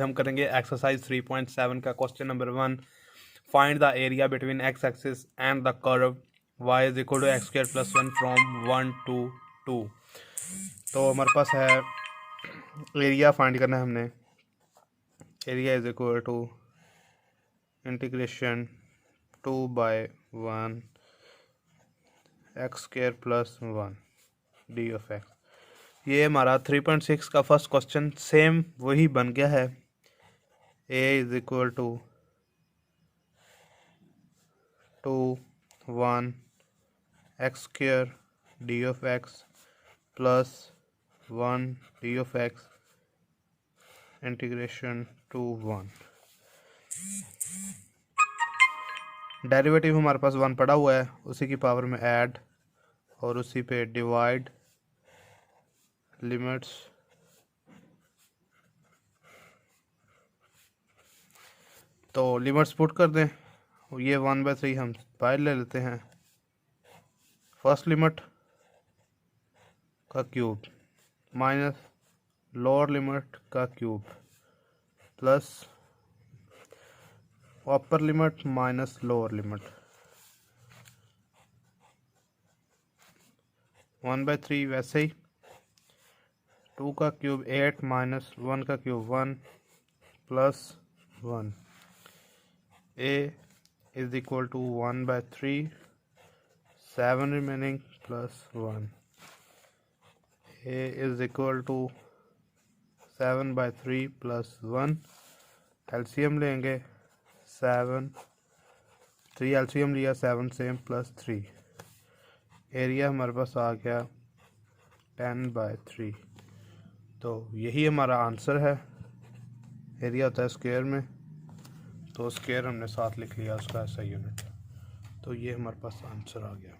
हम करेंगे एक्सरसाइज 3.7 का question number 1। Find the area between X axis and the curve y is equal to X square plus 1 from 1 to 2। तो हमारे पास है area find करना है हमने। Area is equal to integration 2/1 X square plus 1 D of X. ये हमारा 3.6 का first question same वही बन गया है। A is equal to 2/1 X square D of X plus 1 D of X integration 2/1। Derivative हमारे पास 1 पड़ा हुआ है, उसी की पावर में ऐड और उसी पे डिवाइड लिमिट्स तो लिमिट्स पुट कर दें। ये 1/3 हम बाहर ले लेते हैं। फर्स्ट लिमिट का क्यूब माइनस लोअर लिमिट का cube plus upper limit minus lower limit 1/3 वैसे ही 2 का क्यूब 8 माइनस 1 का cube 1 plus 1। A is equal to 1/3 7 remaining plus 1। A is equal to 7/3 plus 1। LCM लेंगे 7 3 एलसीएम लिया 7 सेम प्लस 3। एरिया हमारे पास आ गया 10/3। तो यही हमारा आंसर है। एरिया होता है स्क्वायर में, तो स्क्वायर हमने साथ लिख लिया उसका ऐसा यूनिट। तो ये हमारे पास आंसर आ गया।